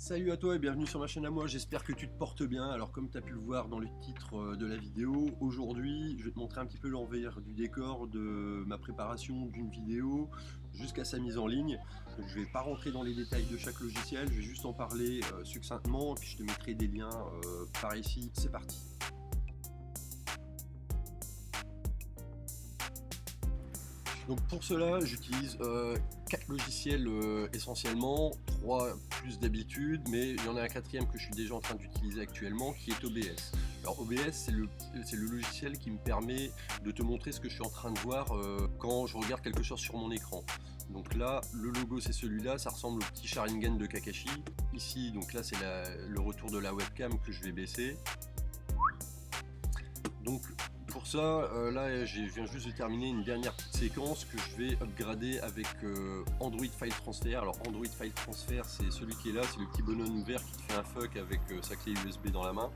Salut à toi et bienvenue sur ma chaîne à moi, j'espère que tu te portes bien. Alors comme tu as pu le voir dans le titre de la vidéo, aujourd'hui je vais te montrer un petit peu l'envers du décor de ma préparation d'une vidéo jusqu'à sa mise en ligne. Donc, je vais pas rentrer dans les détails de chaque logiciel, je vais juste en parler succinctement et puis je te mettrai des liens par ici. C'est parti. Donc pour cela, j'utilise 4 logiciels essentiellement, 3 plus d'habitude, mais il y en a un quatrième que je suis déjà en train d'utiliser actuellement qui est OBS. Alors OBS, c'est le logiciel qui me permet de te montrer ce que je suis en train de voir quand je regarde quelque chose sur mon écran. Donc là, le logo c'est celui-là, ça ressemble au petit Sharingan de Kakashi. Ici, donc là c'est le retour de la webcam que je vais baisser. Donc pour ça, là je viens juste de terminer une dernière petite séquence que je vais upgrader avec Android File Transfer. Alors Android File Transfer, c'est celui qui est là, c'est le petit bonhomme vert qui te fait un fuck avec sa clé USB dans la main.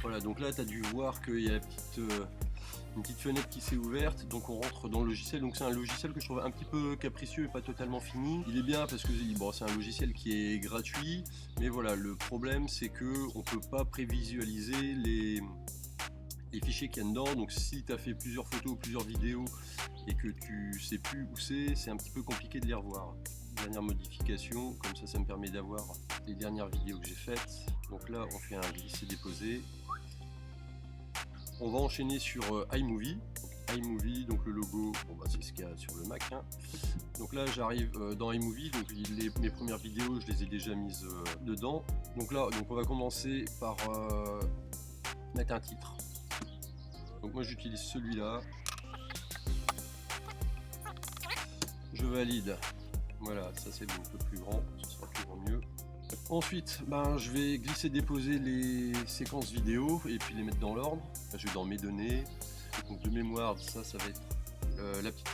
Voilà, donc là tu as dû voir qu'il y a une petite fenêtre qui s'est ouverte, donc on rentre dans le logiciel. Donc c'est un logiciel que je trouve un petit peu capricieux et pas totalement fini. Il est bien parce que bon, c'est un logiciel qui est gratuit, mais voilà, le problème c'est que on peut pas prévisualiser les fichiers qu'il y a dedans. Donc si tu as fait plusieurs photos ou plusieurs vidéos et que tu sais plus où c'est un petit peu compliqué de les revoir. Dernière modification, comme ça me permet d'avoir les dernières vidéos que j'ai faites. Donc là on fait un glisser-déposer. On va enchaîner sur iMovie. iMovie, donc le logo, bon, bah, c'est ce qu'il y a sur le Mac. Hein. Donc là j'arrive dans iMovie, donc mes premières vidéos je les ai déjà mises dedans. Donc là on va commencer par mettre un titre. Donc moi j'utilise celui-là. Je valide. Voilà, ça c'est un peu plus grand, ce sera toujours mieux. Ensuite, je vais glisser déposer les séquences vidéo et puis les mettre dans l'ordre. Je vais dans mes données. Donc de mémoire, ça va être la petite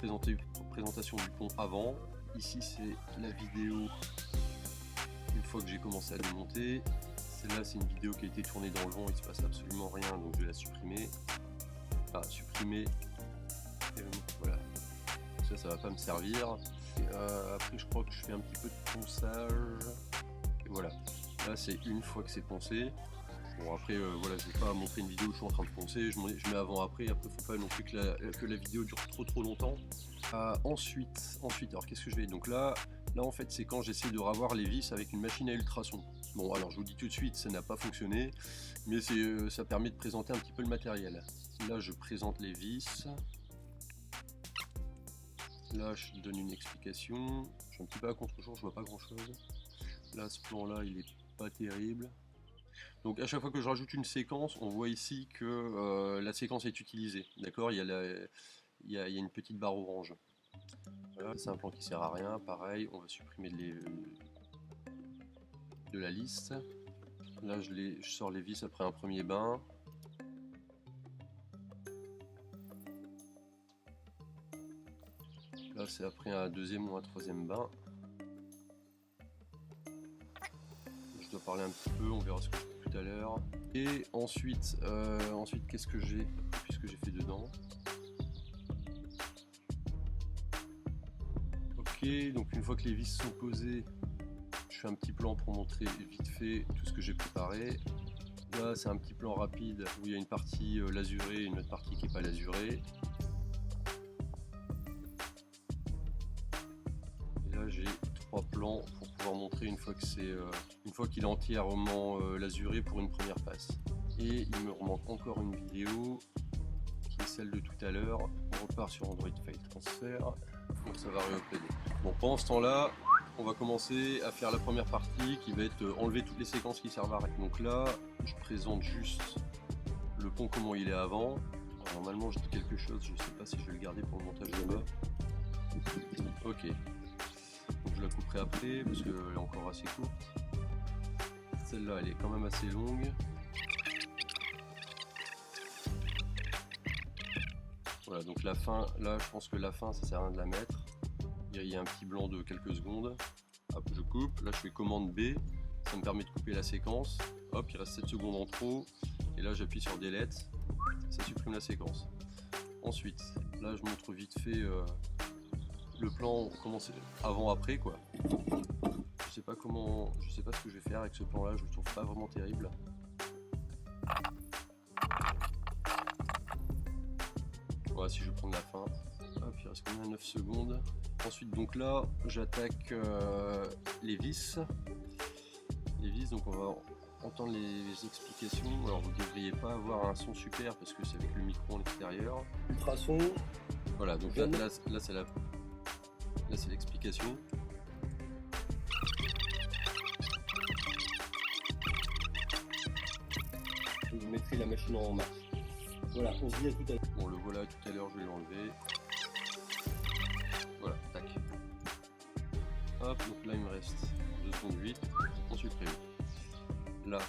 présentation du pont avant. Ici c'est la vidéo une fois que j'ai commencé à démonter. Celle-là c'est une vidéo qui a été tournée dans le vent, il se passe absolument rien, donc je vais la supprimer. Supprimer. Voilà. Ça va pas me servir. Après je crois que je fais un petit peu de ponçage. Et voilà. Là c'est une fois que c'est poncé. Bon après voilà, je vais pas montrer une vidéo où je suis en train de poncer, je mets avant après faut pas non plus que la vidéo dure trop longtemps. Ensuite, alors qu'est-ce que je vais, donc là en fait c'est quand j'essaie de ravoir les vis avec une machine à ultrasons. Bon alors je vous dis tout de suite, ça n'a pas fonctionné, mais ça permet de présenter un petit peu le matériel. Là je présente les vis. Là je donne une explication. Je suis un petit peu à contre-jour, je vois pas grand chose. Là ce plan là il est pas terrible. Donc à chaque fois que je rajoute une séquence, on voit ici que la séquence est utilisée. D'accord, il y a une petite barre orange. Voilà, c'est un plan qui sert à rien. Pareil, on va supprimer de la liste. Là je sors les vis après un premier bain. Là c'est après un deuxième ou un troisième bain. Je dois parler un petit peu, on verra ce que je fais tout à l'heure. Et ensuite qu'est-ce que j'ai, puisque j'ai fait dedans. Ok, donc une fois que les vis sont posées, je fais un petit plan pour montrer vite fait tout ce que j'ai préparé. Là c'est un petit plan rapide où il y a une partie lasurée et une autre partie qui n'est pas lasurée. Et là j'ai 3 plans pour pouvoir montrer une fois qu'il est entièrement lasuré pour une première passe. Et il me remanque encore une vidéo qui est celle de tout à l'heure. On repart sur Android File Transfer, donc ça va réuploader. Bon, pendant ce temps là on va commencer à faire la première partie qui va être enlever toutes les séquences qui servent à rien. Donc là je présente juste le pont comment il est avant. Alors, normalement je dis quelque chose, je sais pas si je vais le garder pour le montage de bas. Ok, donc je la couperai après parce qu'elle est encore assez courte. Celle-là elle est quand même assez longue. Voilà, donc la fin, là je pense que la fin ça sert à rien de la mettre. Il y a un petit blanc de quelques secondes. Hop, je coupe, là je fais commande B, ça me permet de couper la séquence. Hop, il reste 7 secondes en trop. Et là j'appuie sur Delete, ça supprime la séquence. Ensuite, là je montre vite fait le plan, comment c'est avant-après quoi. sais pas ce que je vais faire avec ce plan là, je le trouve pas vraiment terrible. Voilà, si je prends de la fin, hop, il reste combien, 9 secondes. Ensuite donc là j'attaque les vis. Donc on va entendre les explications. Alors vous ne devriez pas avoir un son super parce que c'est avec le micro en extérieur. Ultrason. Voilà, donc là c'est l'explication. Vous mettrez la machine en marche. Voilà, on se dit à tout à l'heure. Bon, le voilà tout à l'heure, je vais l'enlever. Voilà, tac. Hop, donc là il me reste 2 secondes 8 en supprimer. Là.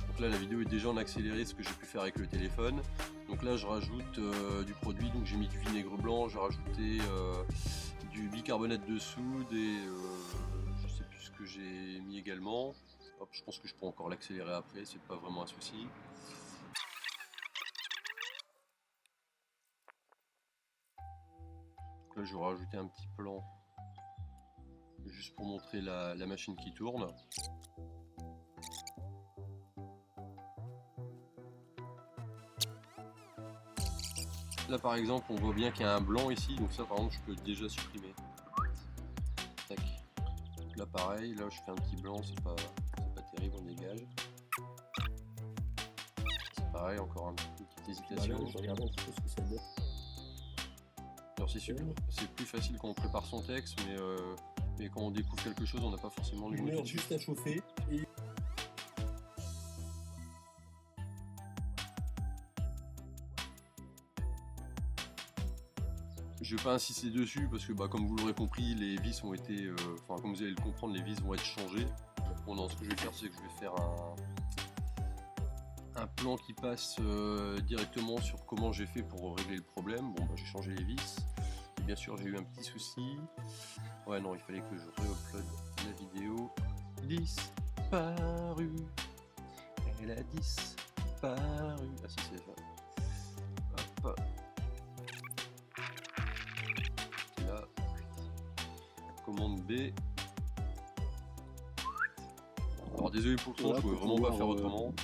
Donc là la vidéo est déjà en accéléré, ce que j'ai pu faire avec le téléphone. Donc là je rajoute du produit, donc j'ai mis du vinaigre blanc, j'ai rajouté du bicarbonate de soude et je sais plus ce que j'ai mis également. Hop, je pense que je peux encore l'accélérer après, c'est pas vraiment un souci. Là je vais rajouter un petit plan juste pour montrer la machine qui tourne. Là par exemple on voit bien qu'il y a un blanc ici, donc ça par exemple je peux déjà supprimer. Tac. Donc là pareil, là je fais un petit blanc, c'est pas terrible, on dégage. C'est pareil, encore une petite hésitation. Je regarde un petit peu ce que ça donne. Alors c'est plus facile quand on prépare son texte, mais quand on découvre quelque chose on n'a pas forcément le mets juste à chauffer et... Je vais pas insister dessus parce que comme vous l'aurez compris, les vis ont été, comme vous allez le comprendre, les vis vont être changées. Bon, non, ce que je vais faire, c'est que je vais faire un plan qui passe directement sur comment j'ai fait pour régler le problème. Bon, j'ai changé les vis. Et bien sûr, j'ai eu un petit souci. Ouais, non, il fallait que je réupload la vidéo. Disparu. Elle a disparu. Ah si, c'est ça. Hop. Commande B. Alors désolé pour le son, je pouvais vraiment pas faire autrement.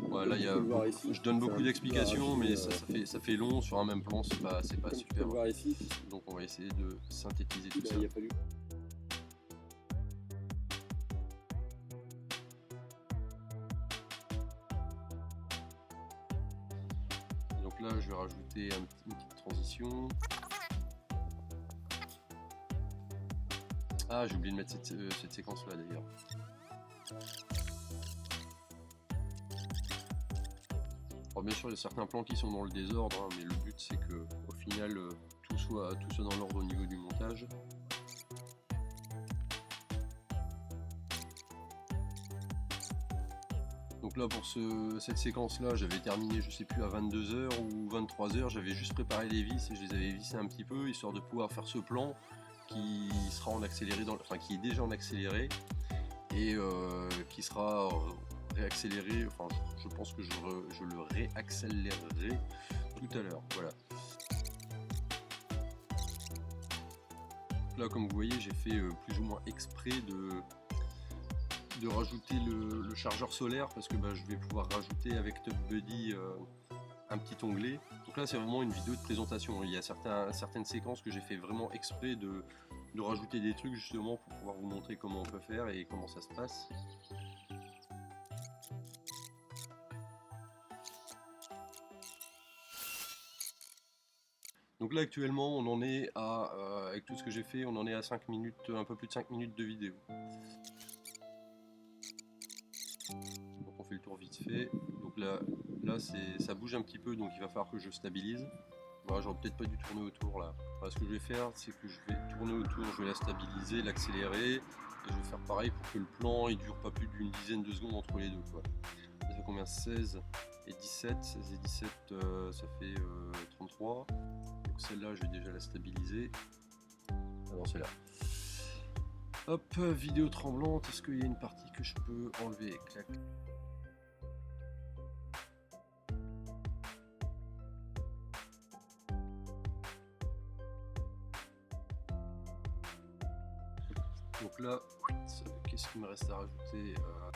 Voilà, là je donne beaucoup d'explications, mais ça fait long sur un même plan, c'est pas super. Donc on va essayer de synthétiser tout ça. Donc là je vais rajouter une petite transition. Ah, j'ai oublié de mettre cette séquence là d'ailleurs. Alors bien sûr il y a certains plans qui sont dans le désordre, hein, mais le but c'est que au final tout soit dans l'ordre au niveau du montage. Donc là pour cette séquence là j'avais terminé, je sais plus, à 22 h ou 23 h, j'avais juste préparé les vis et je les avais vissés un petit peu histoire de pouvoir faire ce plan qui sera en accéléré, qui est déjà en accéléré et qui sera réaccéléré, je pense que je le réaccélérerai tout à l'heure, voilà. Là comme vous voyez j'ai fait plus ou moins exprès de rajouter le chargeur solaire parce que je vais pouvoir rajouter avec TubeBuddy un petit onglet. Donc là c'est vraiment une vidéo de présentation, il y a certaines séquences que j'ai fait vraiment exprès de rajouter des trucs justement pour pouvoir vous montrer comment on peut faire et comment ça se passe. Donc là actuellement on en est à, avec tout ce que j'ai fait, on en est à 5 minutes, un peu plus de 5 minutes de vidéo. Donc on fait le tour vite fait. Donc là ça bouge un petit peu, donc il va falloir que je stabilise. Voilà, j'aurais peut-être pas dû tourner autour là. Voilà, ce que je vais faire, c'est que je vais tourner autour, je vais la stabiliser, l'accélérer, et je vais faire pareil pour que le plan il dure pas plus d'une dizaine de secondes entre les deux, quoi. Ça fait combien? 16 et 17, 16 et 17 ça fait 33. Donc celle-là je vais déjà la stabiliser. Ah non, c'est là. Hop, vidéo tremblante, est-ce qu'il y a une partie que je peux enlever? Clac. Donc là, qu'est-ce qu'il me reste à rajouter là.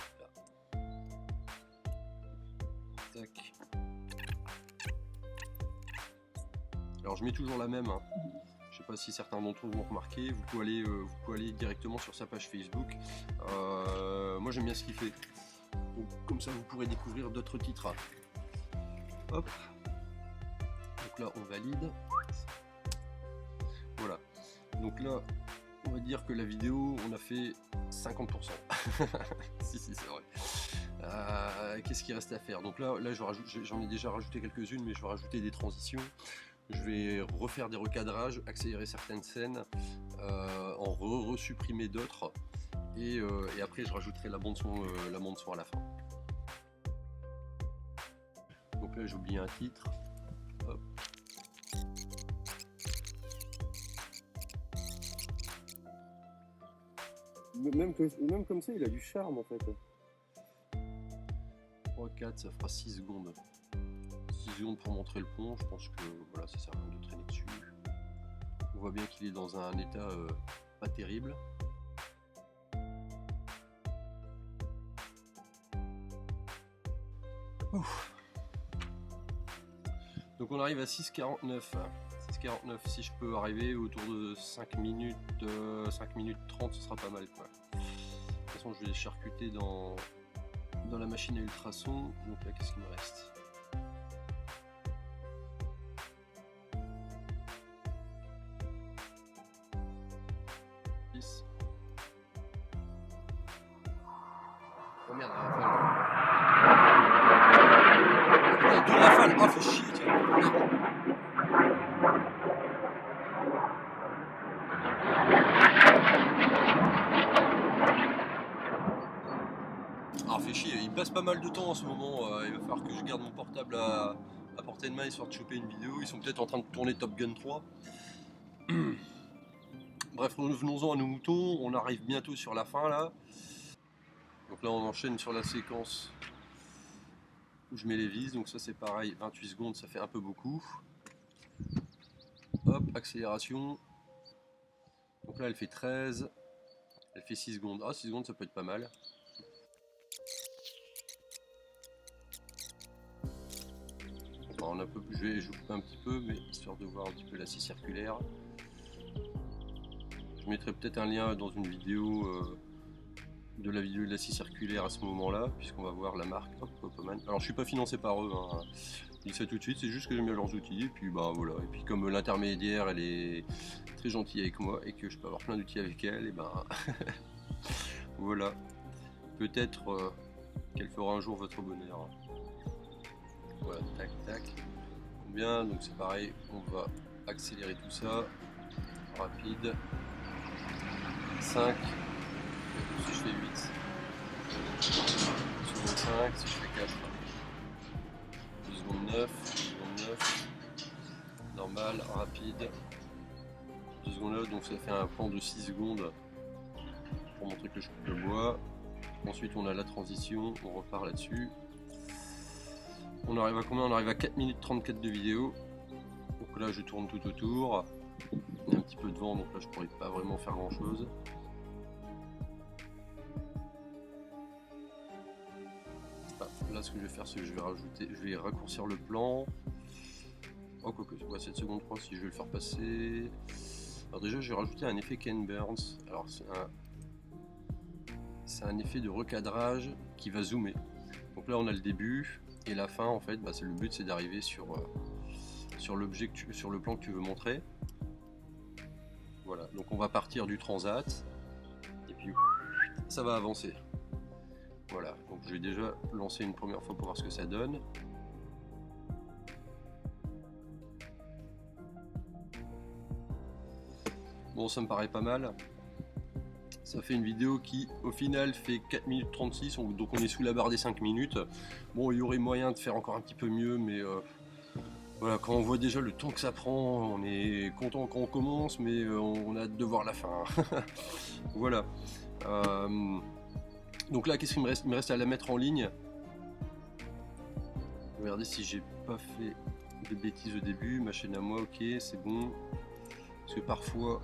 Tac. Alors je mets toujours la même, hein. Je sais pas si certains d'entre vous ont remarqué, vous pouvez aller directement sur sa page Facebook. Moi j'aime bien ce qu'il fait. Donc, comme ça vous pourrez découvrir d'autres titres. Hop. Donc là on valide. Voilà. Donc là on va dire que la vidéo on a fait 50%. si c'est vrai. Qu'est-ce qu'il reste à faire? Donc là j'en ai déjà rajouté quelques-unes, mais je vais rajouter des transitions. Je vais refaire des recadrages, accélérer certaines scènes, en resupprimer d'autres, et après je rajouterai la bande son à la fin. Donc là j'ai oublié un titre. Hop. Même comme ça, il a du charme en fait. 3, 4, ça fera 6 secondes. 6 secondes pour montrer le pont, je pense que voilà, ça sert à rien de traîner dessus. On voit bien qu'il est dans un état pas terrible. Ouf. Donc on arrive à 6,49. 6,49, si je peux arriver autour de 5 minutes 30, ce sera pas mal quoi. De toute façon je vais les charcuter dans la machine à ultrasons. Donc là qu'est-ce qu'il me reste? Oh merde, Rafale. Putain, deux Rafales. Ah, fait chier, tiens. Ah, fait chier. Il passe pas mal de temps en ce moment. Il va falloir que je garde mon portable à portée de main histoire de choper une vidéo. Ils sont peut-être en train de tourner Top Gun 3. Bref, revenons-en à nos moutons. On arrive bientôt sur la fin là. Donc là on enchaîne sur la séquence où je mets les vis, donc ça c'est pareil, 28 secondes ça fait un peu beaucoup. Hop, accélération. Donc là elle fait 13, elle fait 6 secondes. Ah 6 secondes ça peut être pas mal. Enfin, je vais couper un petit peu, mais histoire de voir un petit peu la scie circulaire. Je mettrai peut-être un lien dans une vidéo de la vidéo de la scie circulaire à ce moment-là, puisqu'on va voir la marque Hopman. Alors je suis pas financé par eux, hein. Je dis ça tout de suite, c'est juste que j'aime bien leurs outils, et puis bah voilà. Et puis comme l'intermédiaire elle est très gentille avec moi et que je peux avoir plein d'outils avec elle, et ben voilà. Peut-être qu'elle fera un jour votre bonheur. Voilà, tac tac. Bien, donc c'est pareil, on va accélérer tout ça. Rapide. 5. Si je fais 8, si je fais 5, si je fais 4, 2 secondes 9, 2 secondes 9, normal, rapide, 2 secondes 9, donc ça fait un plan de 6 secondes pour montrer que je coupe le bois. Ensuite on a la transition, on repart là-dessus. On arrive à combien? On arrive à 4 minutes 34 de vidéo. Donc là je tourne tout autour. Il y a un petit peu de vent, donc là je pourrais pas vraiment faire grand chose. Là ce que je vais faire c'est que je vais raccourcir le plan. Oh quoique, ouais, 7 secondes 3 si je vais le faire passer. Alors déjà je vais rajouter un effet Ken Burns. Alors c'est un effet de recadrage qui va zoomer. Donc là on a le début et la fin en fait, bah, le but c'est d'arriver sur l'objet sur le plan que tu veux montrer. Voilà, donc on va partir du transat et puis ça va avancer. Voilà, donc je vais déjà lancer une première fois pour voir ce que ça donne. Bon, ça me paraît pas mal. Ça fait une vidéo qui, au final, fait 4 minutes 36, donc on est sous la barre des 5 minutes. Bon, il y aurait moyen de faire encore un petit peu mieux, mais voilà, quand on voit déjà le temps que ça prend, on est content quand on commence, mais on a hâte de voir la fin. Voilà. Donc là, qu'est-ce qu'il me reste? Il me reste à la mettre en ligne. Regardez si j'ai pas fait de bêtises au début. Ma chaîne à moi, ok, c'est bon. Parce que parfois,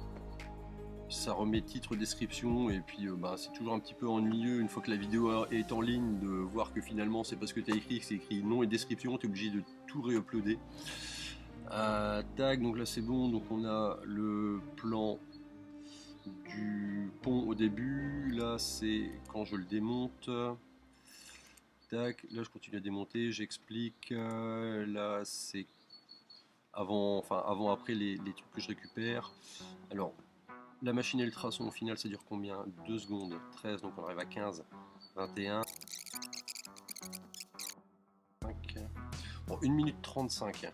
ça remet titre, description, et puis c'est toujours un petit peu ennuyeux une fois que la vidéo est en ligne de voir que finalement c'est pas ce que tu as écrit, que c'est écrit nom et description, tu es obligé de tout réuploader. Tac, donc là c'est bon, donc on a le plan du pont au début, là c'est quand je le démonte. Tac, là je continue à démonter, j'explique, là c'est avant, après les trucs que je récupère. Alors, la machine et le traçon au final ça dure combien? 2 secondes, 13, donc on arrive à 15, 21, 5, bon 1 minute 35.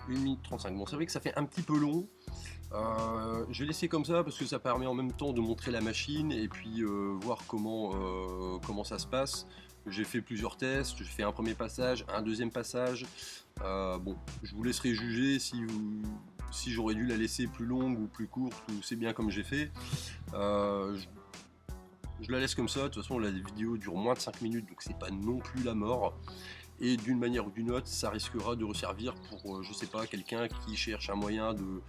1 minute 35, bon c'est vrai que ça fait un petit peu long. Je vais laisser comme ça parce que ça permet en même temps de montrer la machine et puis voir comment ça se passe. J'ai fait plusieurs tests, j'ai fait un premier passage, un deuxième passage. Bon, je vous laisserai juger si j'aurais dû la laisser plus longue ou plus courte, ou c'est bien comme j'ai fait. Je la laisse comme ça, de toute façon la vidéo dure moins de 5 minutes, donc c'est pas non plus la mort. Et d'une manière ou d'une autre, ça risquera de resservir pour, je sais pas, quelqu'un qui cherche un moyen de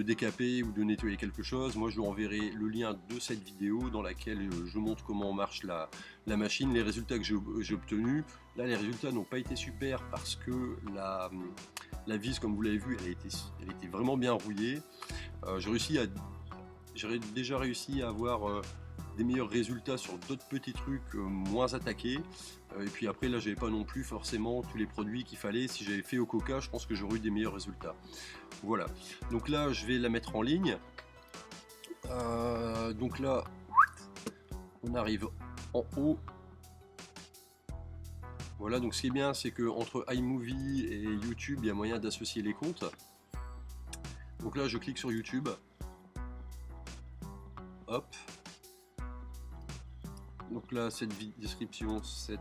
décaper ou de nettoyer quelque chose. Moi je lui enverrai le lien de cette vidéo dans laquelle je montre comment marche la machine, les résultats que j'ai obtenus. Là les résultats n'ont pas été super parce que la vis, comme vous l'avez vu, elle était vraiment bien rouillée. J'aurais déjà réussi à avoir des meilleurs résultats sur d'autres petits trucs moins attaqués. Et puis après là j'avais pas non plus forcément tous les produits qu'il fallait. Si j'avais fait au Coca, je pense que j'aurais eu des meilleurs résultats. Voilà, donc là je vais la mettre en ligne. Donc là on arrive en haut. Voilà, donc ce qui est bien c'est que entre iMovie et YouTube il y a moyen d'associer les comptes. Donc là je clique sur YouTube. Hop. Donc là cette description, cette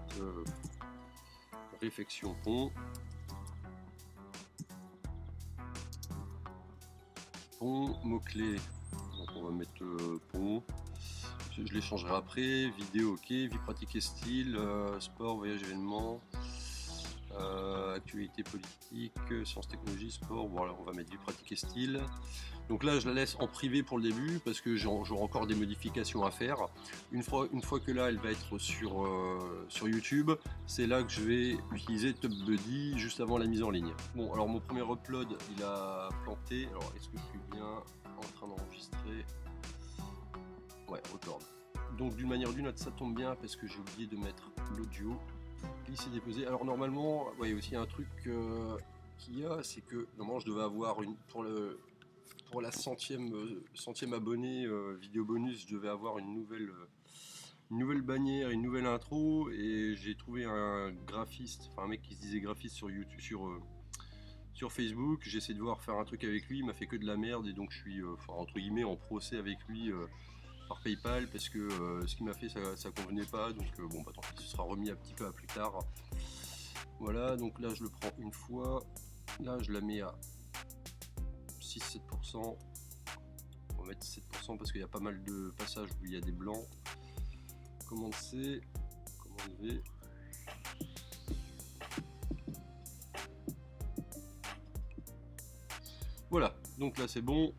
réflexion pont. Pont, mot-clé, donc on va mettre pont, je les changerai après, vidéo ok, vie pratique et style, sport, voyage, événement, actualité politique, sciences, technologie, sport, voilà, on va mettre vie pratique et style. Donc là je la laisse en privé pour le début parce que j'aurai encore des modifications à faire. Une fois que là elle va être sur YouTube, c'est là que je vais utiliser TubBuddy juste avant la mise en ligne. Bon, alors mon premier upload il a planté. Alors est-ce que je suis bien en train d'enregistrer? Ouais, record. Donc d'une manière ou d'une autre ça tombe bien parce que j'ai oublié de mettre l'audio. Glisser, déposer. Alors normalement, il y a aussi un truc qu'il y a, c'est que normalement je devais avoir pour la centième abonné vidéo bonus, je devais avoir une nouvelle bannière, une nouvelle intro, et j'ai trouvé un graphiste, enfin un mec qui se disait graphiste sur YouTube, sur Facebook. J'ai essayé de voir faire un truc avec lui, il m'a fait que de la merde, et donc je suis entre guillemets en procès avec lui par PayPal parce que ce qu'il m'a fait ça convenait pas, donc bon bah tant pis, ce sera remis un petit peu à plus tard. Voilà, donc là je le prends une fois, là je la mets à 6-7%, on va mettre 7% parce qu'il y a pas mal de passages où il y a des blancs. Commande C, commande V. Voilà, donc là c'est bon.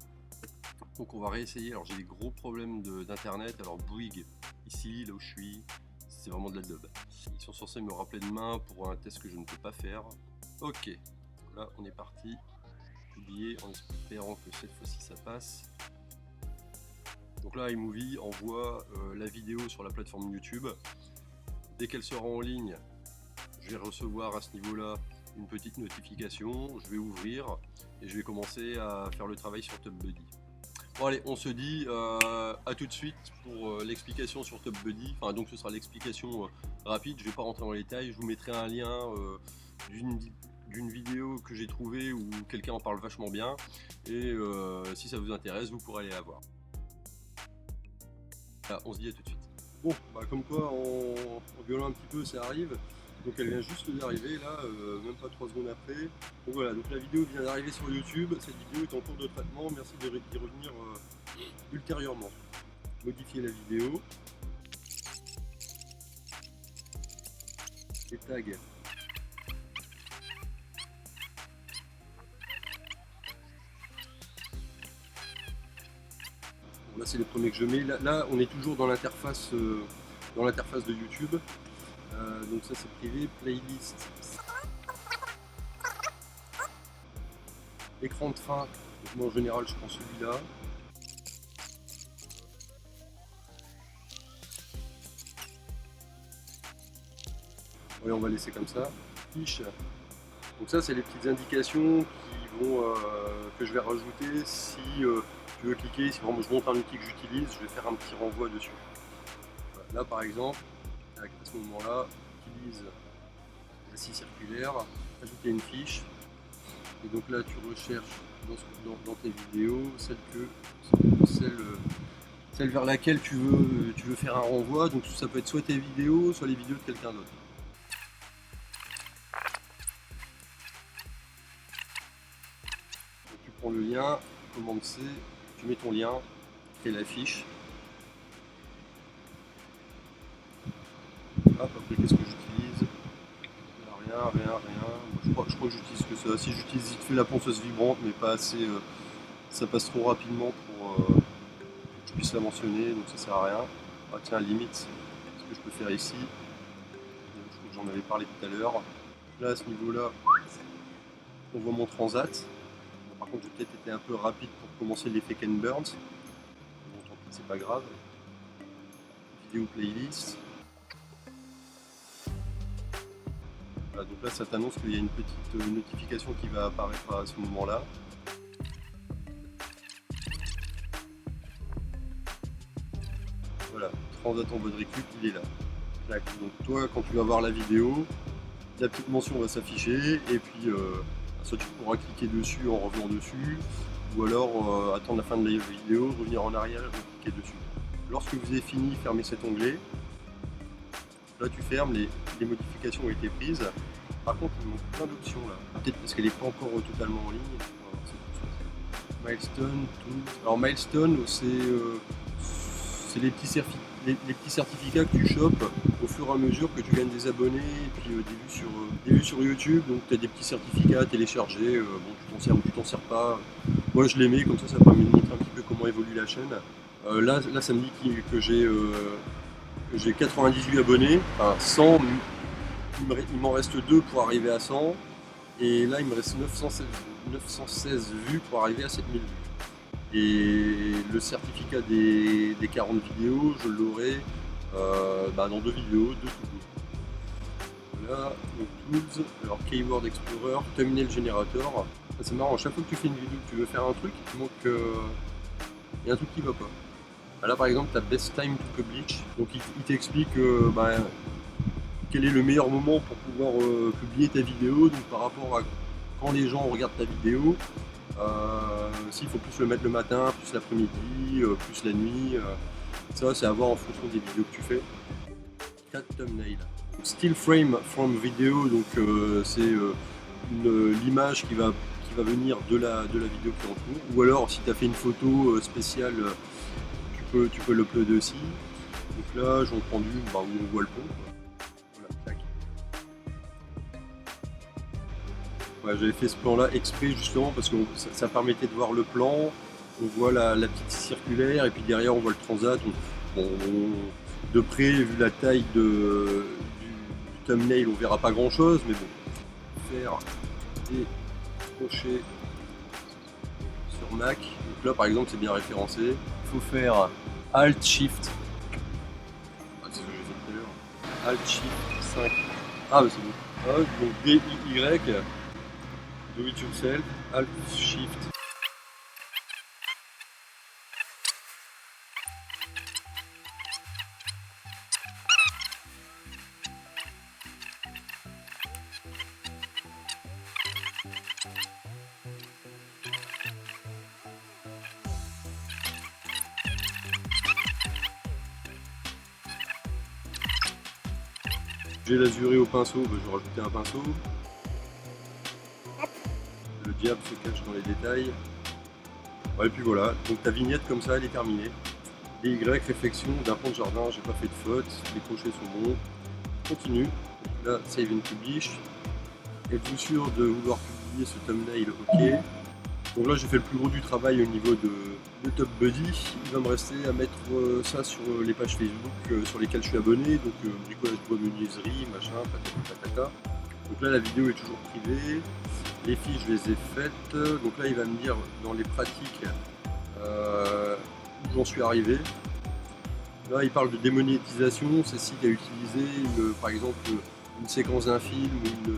Donc on va réessayer. Alors j'ai des gros problèmes d'internet. Alors Bouygues, ici, là où je suis, c'est vraiment de la dub. Ils sont censés me rappeler demain pour un test que je ne peux pas faire. Ok, là on est parti. Publier en espérant que cette fois-ci ça passe. Donc là iMovie envoie la vidéo sur la plateforme YouTube. Dès qu'elle sera en ligne, je vais recevoir à ce niveau-là une petite notification. Je vais ouvrir et je vais commencer à faire le travail sur TubBuddy. Bon allez, on se dit à tout de suite pour l'explication sur TubBuddy. Enfin donc ce sera l'explication rapide, je ne vais pas rentrer dans les détails. Je vous mettrai un lien d'une vidéo que j'ai trouvée où quelqu'un en parle vachement bien. Et si ça vous intéresse, vous pourrez aller la voir. Voilà, on se dit à tout de suite. Bon, comme quoi en gueulant un petit peu ça arrive. Donc elle vient juste d'arriver là, même pas 3 secondes après. Donc voilà, donc la vidéo vient d'arriver sur YouTube. Cette vidéo est en cours de traitement. Merci d'y revenir ultérieurement. Modifier la vidéo. Les tags. c'est les premiers que je mets. Là on est toujours dans l'interface de YouTube. Donc ça c'est privé, playlist. Écran de fin, donc moi en général je prends celui-là. Oui, on va laisser comme ça. Fiche. Donc ça c'est les petites indications qui vont, que je vais rajouter si tu veux cliquer, si vraiment je montre un outil que j'utilise, je vais faire un petit renvoi dessus. Voilà. Là par exemple, à ce moment-là, utilise la scie circulaire, ajouter une fiche. Et donc là tu recherches dans tes vidéos celle vers laquelle tu veux faire un renvoi. Donc ça peut être soit tes vidéos, soit les vidéos de quelqu'un d'autre. Tu prends le lien, commande C, tu mets ton lien, crée la fiche. Hop, après qu'est-ce que j'utilise? Rien. Moi, je crois que j'utilise que ça. Si j'utilise vite fait la ponceuse vibrante, mais pas assez, ça passe trop rapidement pour que je puisse la mentionner, donc ça sert à rien. Ah, tiens, limite, ce que je peux faire ici, je crois que j'en avais parlé tout à l'heure. Là, à ce niveau-là, on voit mon transat. Bon, par contre, j'ai peut-être été un peu rapide pour commencer l'effet Ken Burns. Bon, tant pis, c'est pas grave. Vidéo playlist. Voilà, donc là ça t'annonce qu'il y a une petite notification qui va apparaître à ce moment-là. Voilà, Transat en mode récup, il est là. Donc toi quand tu vas voir la vidéo, la petite mention va s'afficher et puis soit tu pourras cliquer dessus en revenant dessus, ou alors attendre la fin de la vidéo, revenir en arrière et cliquer dessus. Lorsque vous avez fini, fermez cet onglet. Là tu fermes, les modifications ont été prises. Par contre il manque plein d'options là. Peut-être parce qu'elle n'est pas encore totalement en ligne. Milestone, tout. Alors Milestone c'est les petits certificats que tu chopes au fur et à mesure que tu gagnes des abonnés et puis des vues sur YouTube. Donc tu as des petits certificats à télécharger, bon tu t'en sers ou tu t'en sers pas. Moi je les mets comme ça permet de montrer un petit peu comment évolue la chaîne. Là ça me dit que j'ai 98 abonnés, enfin 100, il m'en reste 2 pour arriver à 100, et là il me reste 916 vues pour arriver à 7000 vues. Et le certificat des 40 vidéos, je l'aurai dans 2 vidéos, 2 tout. Voilà, donc Tools, alors Keyword Explorer, Thumbnail Generator. C'est marrant, chaque fois que tu fais une vidéo, que tu veux faire un truc, il manque, il y a un truc qui va pas. Là par exemple tu as Best Time to Publish, donc il t'explique quel est le meilleur moment pour pouvoir publier ta vidéo, donc par rapport à quand les gens regardent ta vidéo, s'il faut plus le mettre le matin, plus l'après-midi, plus la nuit, ça c'est à voir en fonction des vidéos que tu fais. 4 thumbnails. Still frame from video, donc c'est l'image qui va venir de la vidéo qui entoure, ou alors si tu as fait une photo spéciale, tu peux l'uploader aussi. Donc là j'en prends une où on voit le pont. Voilà, tac. Ouais, j'avais fait ce plan là exprès justement parce que ça permettait de voir le plan. On voit la petite circulaire et puis derrière on voit le transat. De près, vu la taille du thumbnail, on verra pas grand chose, mais bon. Faire des crochets sur Mac. Donc là par exemple c'est bien référencé. Il faut faire Alt Shift. Ah, c'est ce que j'ai fait tout à l'heure. Alt Shift 5. Ah bah c'est bon. Donc DIY, Do It Yourself, Alt Shift. J'ai l'azuré au pinceau, je vais rajouter un pinceau. Le diable se cache dans les détails. Ouais, et puis voilà, donc ta vignette comme ça elle est terminée. DY, réflexion d'un pont de jardin, j'ai pas fait de faute, les crochets sont bons. Continue, là save and publish. Êtes-vous sûr de vouloir publier ce thumbnail? Ok. Donc là j'ai fait le plus gros du travail au niveau de Top Buddy. Il va me rester à mettre ça sur les pages Facebook sur lesquelles je suis abonné, donc bricolage bois menuiserie, machin, patata. Donc là la vidéo est toujours privée, les fiches je les ai faites, donc là il va me dire dans les pratiques où j'en suis arrivé. Là il parle de démonétisation, c'est si tu as utilisé par exemple une séquence d'un film ou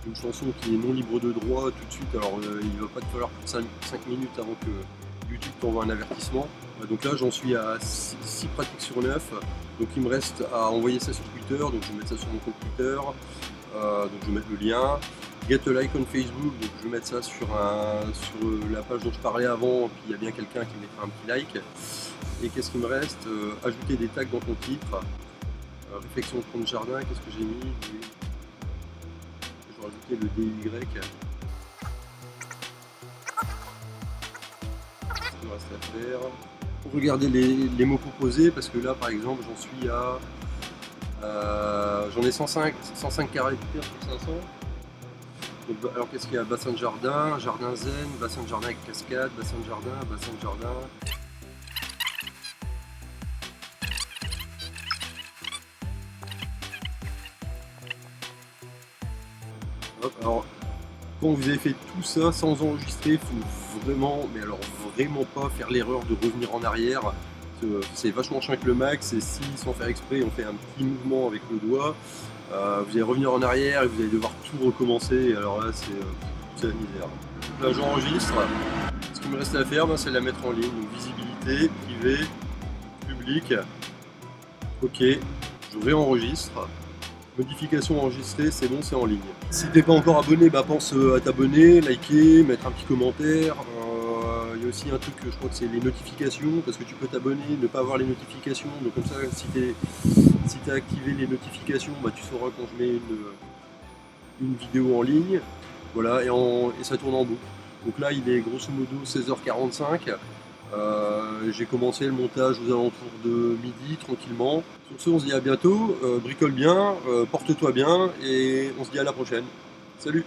une chanson qui est non libre de droit tout de suite, alors il va pas te falloir plus de 5 minutes avant que YouTube t'envoie un avertissement. Donc là j'en suis à 6 pratiques sur 9, donc il me reste à envoyer ça sur Twitter, donc je vais mettre ça sur mon compte Twitter, donc je vais mettre le lien. Get a like on Facebook, donc je vais mettre ça sur la page dont je parlais avant, puis il y a bien quelqu'un qui mettra un petit like. Et qu'est-ce qu'il me reste? Ajouter des tags dans ton titre. Réflexion de compte jardin, qu'est-ce que j'ai mis? Je vais rajouter le DY. Ce qu'il me reste à faire. Regardez les mots proposés, parce que là par exemple j'en suis à j'en ai 105 caractères sur 500. Donc, alors qu'est-ce qu'il y a? Bassin de jardin, jardin zen, bassin de jardin avec cascade, bassin de jardin, bassin de jardin. Hop, alors quand vous avez fait tout ça sans enregistrer, il faut vraiment, mais alors vraiment pas faire l'erreur de revenir en arrière. C'est vachement chiant avec le Mac, c'est si sans faire exprès on fait un petit mouvement avec le doigt, vous allez revenir en arrière et vous allez devoir tout recommencer, et alors là c'est la misère. Donc là j'enregistre, ce qu'il me reste à faire c'est la mettre en ligne, donc visibilité, privé, public, ok, je réenregistre. Modification enregistrée, c'est bon, c'est en ligne. Si t'es pas encore abonné, pense à t'abonner, liker, mettre un petit commentaire. Il y a aussi un truc, je crois que c'est les notifications, parce que tu peux t'abonner, ne pas avoir les notifications. Donc comme ça, si t'as activé les notifications, tu sauras quand je mets une vidéo en ligne. Voilà, et ça tourne en boucle. Donc là, il est grosso modo 16h45. J'ai commencé le montage aux alentours de midi, tranquillement. Sur ce, on se dit à bientôt, bricole bien, porte-toi bien, et on se dit à la prochaine. Salut!